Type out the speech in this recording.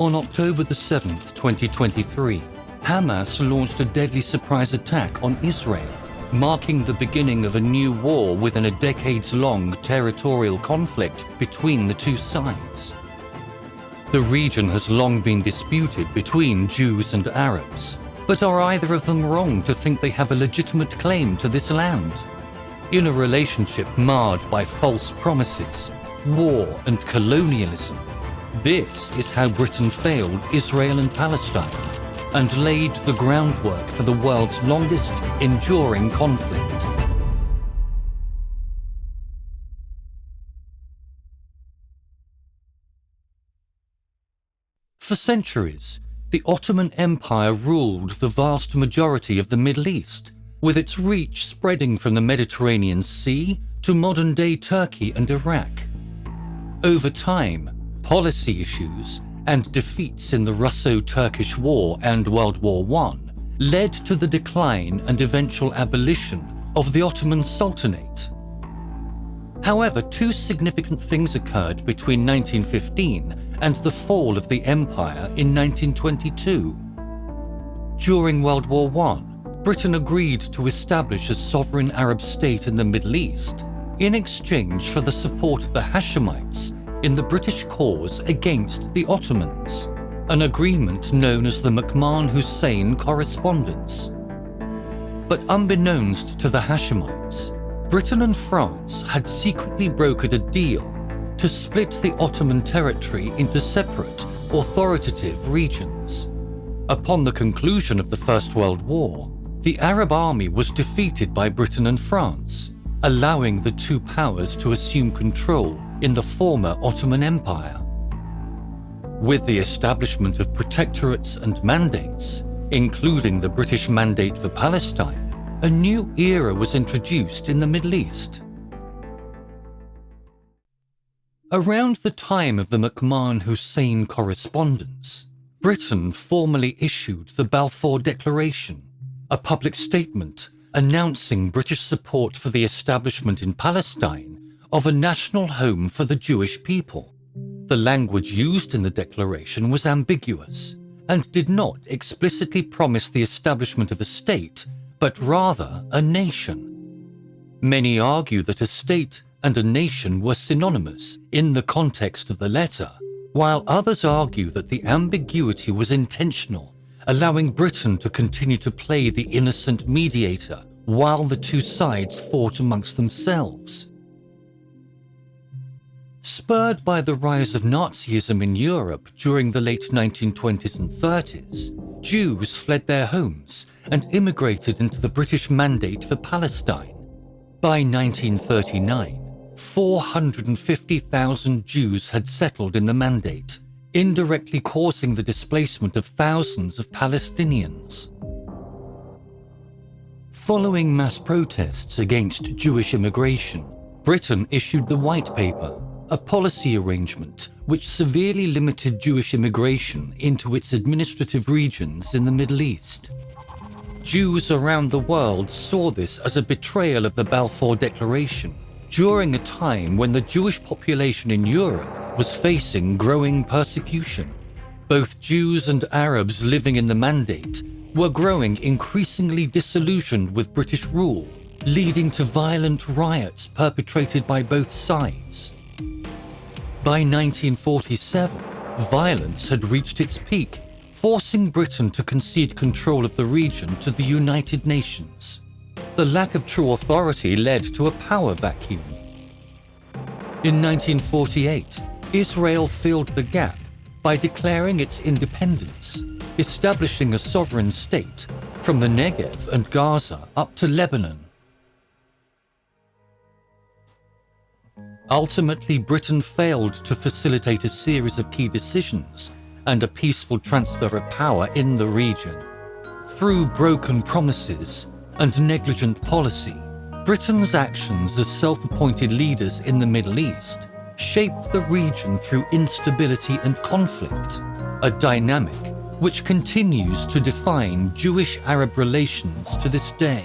On October the 7th, 2023, Hamas launched a deadly surprise attack on Israel, marking the beginning of a new war within a decades-long territorial conflict between the two sides. The region has long been disputed between Jews and Arabs, but are either of them wrong to think they have a legitimate claim to this land? In a relationship marred by false promises, war and colonialism, this is how Britain failed Israel and Palestine and laid the groundwork for the world's longest enduring conflict. For centuries, the Ottoman Empire ruled the vast majority of the Middle East, with its reach spreading from the Mediterranean Sea to modern-day Turkey and Iraq. Over time, policy issues and defeats in the Russo-Turkish War and World War I led to the decline and eventual abolition of the Ottoman Sultanate. However, two significant things occurred between 1915 and the fall of the empire in 1922. During World War I, Britain agreed to establish a sovereign Arab state in the Middle East in exchange for the support of the Hashemites in the British cause against the Ottomans, an agreement known as the McMahon-Hussein Correspondence. But unbeknownst to the Hashemites, Britain and France had secretly brokered a deal to split the Ottoman territory into separate, authoritative regions. Upon the conclusion of the First World War, the Arab army was defeated by Britain and France, allowing the two powers to assume control in the former Ottoman Empire. With the establishment of protectorates and mandates, including the British Mandate for Palestine, a new era was introduced in the Middle East. Around the time of the McMahon-Hussein Correspondence, Britain formally issued the Balfour Declaration, a public statement announcing British support for the establishment in Palestine of a national home for the Jewish people. The language used in the declaration was ambiguous and did not explicitly promise the establishment of a state, but rather a nation. Many argue that a state and a nation were synonymous in the context of the letter, while others argue that the ambiguity was intentional, allowing Britain to continue to play the innocent mediator while the two sides fought amongst themselves. Spurred by the rise of Nazism in Europe during the late 1920s and 30s, Jews fled their homes and immigrated into the British Mandate for Palestine. By 1939, 450,000 Jews had settled in the Mandate, indirectly causing the displacement of thousands of Palestinians. Following mass protests against Jewish immigration, Britain issued the White Paper, a policy arrangement which severely limited Jewish immigration into its administrative regions in the Middle East. Jews around the world saw this as a betrayal of the Balfour Declaration during a time when the Jewish population in Europe was facing growing persecution. Both Jews and Arabs living in the Mandate were growing increasingly disillusioned with British rule, leading to violent riots perpetrated by both sides. By 1947, violence had reached its peak, forcing Britain to concede control of the region to the United Nations. The lack of true authority led to a power vacuum. In 1948, Israel filled the gap by declaring its independence, establishing a sovereign state from the Negev and Gaza up to Lebanon. Ultimately, Britain failed to facilitate a series of key decisions and a peaceful transfer of power in the region. Through broken promises and negligent policy, Britain's actions as self-appointed leaders in the Middle East shaped the region through instability and conflict, a dynamic which continues to define Jewish-Arab relations to this day.